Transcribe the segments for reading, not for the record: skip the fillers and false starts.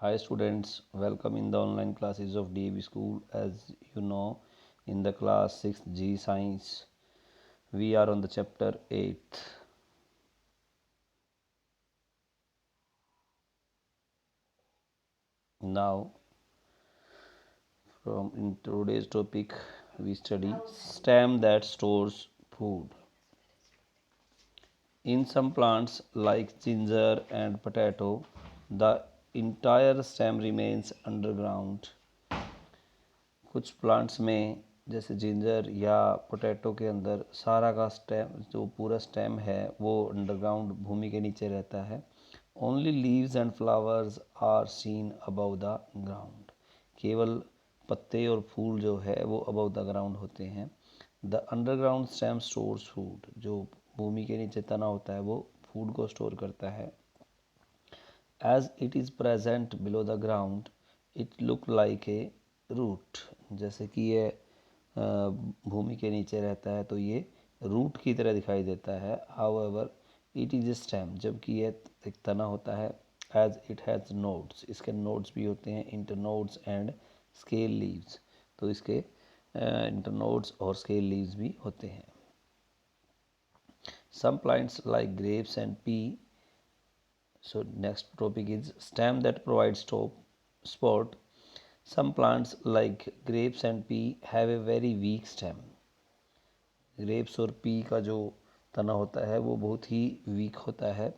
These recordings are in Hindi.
Hi students, welcome in the online classes of DAB School. As you know, in the class 6th G Science, we are on the chapter 8th. Now, from in today's topic, we study stem that stores food. In some plants like ginger and potato, the entire stem remains underground. कुछ प्लांट्स में जैसे जिंजर या पोटैटो के अंदर सारा का स्टेम जो पूरा स्टेम है वो अंडरग्राउंड भूमि के नीचे रहता है. Only leaves and flowers are seen above the ground. केवल पत्ते और फूल जो है वो अबव द ग्राउंड होते हैं. The underground stem stores food. जो भूमि के नीचे तना होता है वो फूड को स्टोर करता है. As it is present below the ground, it look like a root. जैसे कि ये भूमि के नीचे रहता है तो ये रूट की तरह दिखाई देता है. However, it is a stem. जबकि ये एक तना होता है. As it has nodes. इसके nodes भी होते हैं, internodes and scale leaves. तो इसके internodes और scale leaves भी होते हैं. Some plants like grapes and pea. So next topic is stem that provides support. Some plants like grapes and pea have a very weak stem. Grapes और पी का जो तना होता है वो बहुत ही वीक होता है.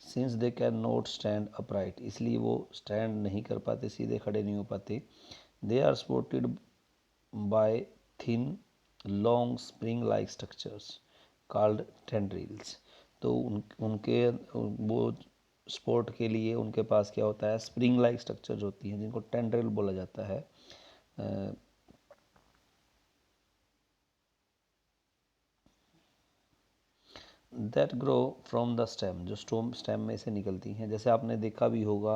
Since they can not stand upright. इसलिए वो स्टैंड नहीं कर पाते, सीधे खड़े नहीं हो पाते. They are supported by thin long spring like structures called tendrils. तो उनके वो स्पोर्ट के लिए उनके पास क्या होता है, स्प्रिंग लाइक स्ट्रक्चर्स होती हैं जिनको टेंड्रिल बोला जाता है. That grow from the stem. जो स्टेम में से निकलती हैं. जैसे आपने देखा भी होगा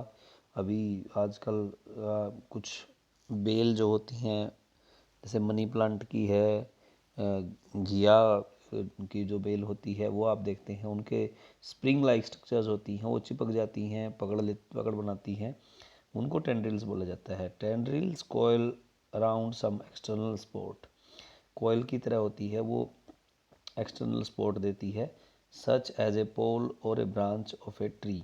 अभी आजकल कुछ बेल जो होती हैं जैसे मनी प्लांट की है, घिया की जो बेल होती है वो आप देखते हैं उनके स्प्रिंग लाइक स्ट्रक्चर्स होती हैं, वो चिपक जाती हैं, पकड़ बनाती हैं. उनको टेंड्रिल्स बोला जाता है. टेंड्रिल्स कोयल अराउंड सम एक्सटर्नल सपोर्ट. कोयल की तरह होती है, वो एक्सटर्नल सपोर्ट देती है. सच एज ए पोल और ए ब्रांच ऑफ ए ट्री.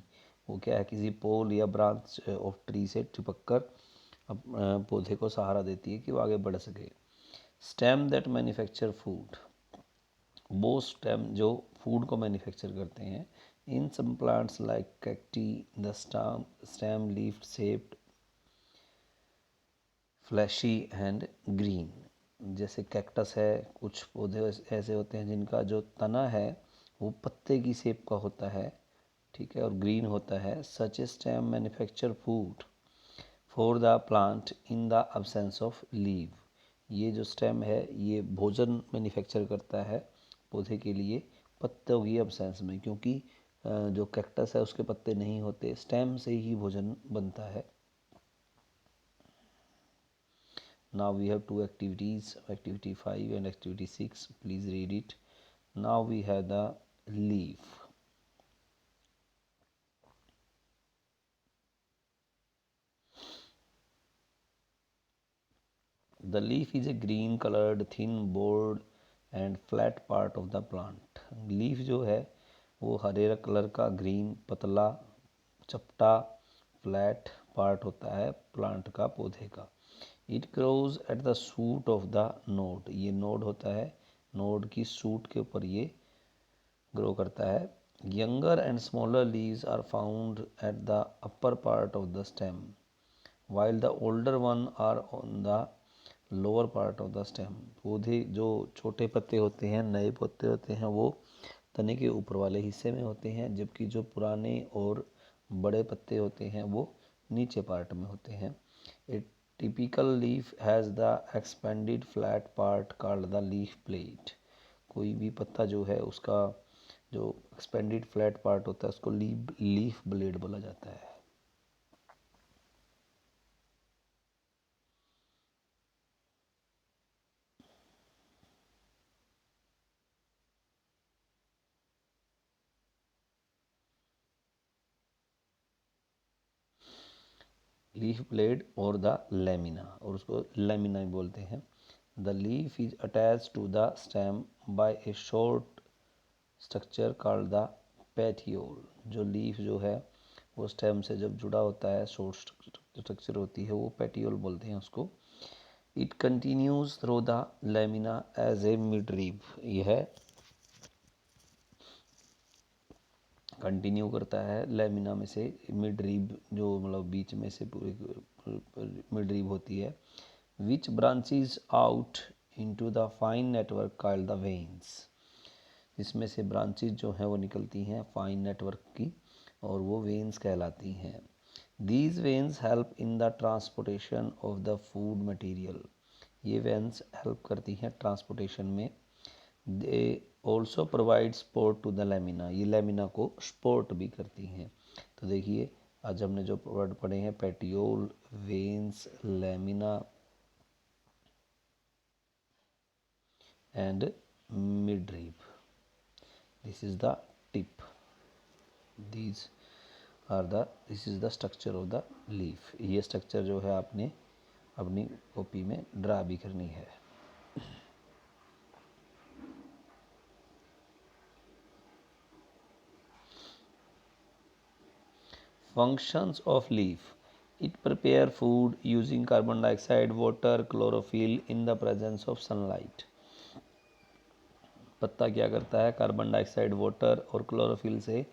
वो क्या है, किसी पोल या ब्रांच ऑफ ट्री से चिपक कर पौधे को सहारा देती है कि वो आगे बढ़ सके. Stem that manufacture food. वो स्टेम जो फूड को मैन्युफैक्चर करते हैं. In some plants like cacti the stem leaf shaped fleshy and green. जैसे कैक्टस है, कुछ पौधे ऐसे होते हैं जिनका जो तना है वो पत्ते की शेप का होता है, ठीक है, और ग्रीन होता है. Such a stem manufacture food for the plant in the absence of leave. ये जो स्टेम है ये भोजन मैन्युफैक्चर करता है पौधे के लिए पत्तों की अब्सेंस में, क्योंकि जो कैक्टस है उसके पत्ते नहीं होते, स्टेम से ही भोजन बनता है. Now we have two activities, activity 5 and activity 6. Please read it. Now we have the leaf. The leaf is a green colored thin board and flat part of the plant. Leaf जो है वो हरे कलर का ग्रीन पतला चपटा फ्लैट पार्ट होता है प्लांट का, पौधे का. It grows at the suit of the node. ये नोड होता है, नोड की सूट के ऊपर ये ग्रो करता है. Younger and smaller leaves are found at the upper part of the stem while the older one are on the lower part of the stem. पौधे जो छोटे पत्ते होते हैं, नए पत्ते होते हैं, वो तने के ऊपर वाले हिस्से में होते हैं, जबकि जो पुराने और बड़े पत्ते होते हैं वो नीचे पार्ट में होते हैं. ए typical leaf has the expanded flat part called the leaf plate. कोई भी पत्ता जो है उसका जो एक्सपेंडेड फ्लैट पार्ट होता है उसको लीफ ब्लेड बोला जाता है. Leaf blade or the lamina, और उसको लेमिना ही बोलते हैं। The leaf is attach to the stem by a short structure called the petiole. जो लीफ जो है वो स्टेम से जब जुड़ा होता है, शॉर्ट स्ट्रक्चर होती है, वो पेटियोल बोलते हैं उसको। It continues through the lamina as a midrib. यह कंटिन्यू करता है लेमिना में से मिडरीब, जो मतलब बीच में से पूरे मिडरीब होती है, which branches out into the fine network called the veins. इसमें से ब्रांचेज जो हैं वो निकलती हैं फाइन नेटवर्क की, और वो वेन्स कहलाती हैं। These veins help in the transportation of the food material. ये वेन्स हेल्प करती हैं ट्रांसपोर्टेशन में। They also provide support to the lamina. ये लेमिना को सपोर्ट भी करती हैं। तो देखिए आज हमने जो वर्ड पढ़े हैं, petiole, veins, lamina and midrib. This is the tip, this is the structure of the leaf. ये स्ट्रक्चर जो है आपने अपनी कॉपी में ड्रा भी करनी है। Functions of leaf. It prepare food using carbon dioxide, water, chlorophyll in the presence of sunlight. पत्ता क्या करता है, कार्बन डाइऑक्साइड, वाटर और क्लोरोफिल से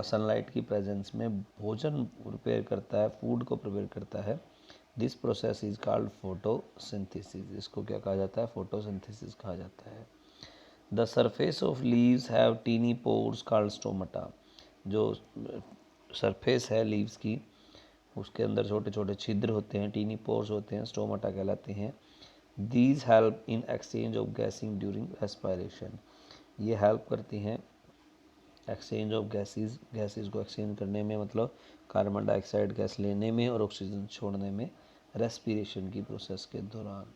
सनलाइट की प्रेजेंस में भोजन प्रिपेयर करता है, फूड को प्रिपेयर करता है। This process is called photosynthesis. इसको क्या कहा जाता है, फोटोसिंथेसिस कहा जाता है। The surface of leaves have tiny pores called stomata. जो सरफेस है लीव्स की, उसके अंदर छोटे छोटे छिद्र होते हैं, टीनी पोर्स होते हैं, स्टोमाटा कहलाते हैं। These help in exchange of guessing during respiration. ये हेल्प करती हैं एक्सचेंज ऑफ गैसेस को एक्सचेंज करने में, मतलब कार्बन डाइऑक्साइड गैस लेने में और ऑक्सीजन छोड़ने में, रेस्पिरेशन की प्रोसेस के दौरान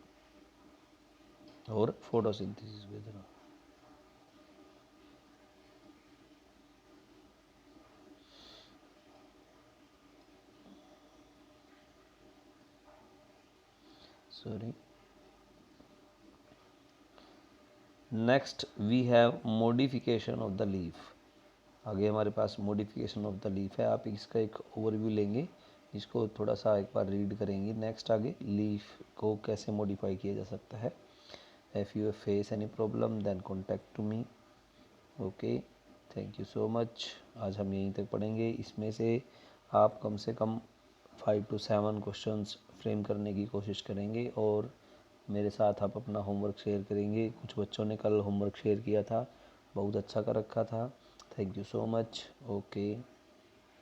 और फोटोसिंथेसिस के दौरान। Sorry, next we have modification of the leaf. आगे हमारे पास मॉडिफिकेशन ऑफ द लीफ है। आप इसका एक ओवरव्यू लेंगे, इसको थोड़ा सा एक बार रीड करेंगे। नेक्स्ट आगे लीफ को कैसे मॉडिफाई किया जा सकता है। If you face any problem then contact to me. Okay, thank you so much. आज हम यहीं तक पढ़ेंगे। इसमें से आप कम से कम 5 to 7 क्वेश्चंस फ्रेम करने की कोशिश करेंगे और मेरे साथ आप अपना होमवर्क शेयर करेंगे। कुछ बच्चों ने कल होमवर्क शेयर किया था, बहुत अच्छा कर रखा था। Thank you so much. Okay.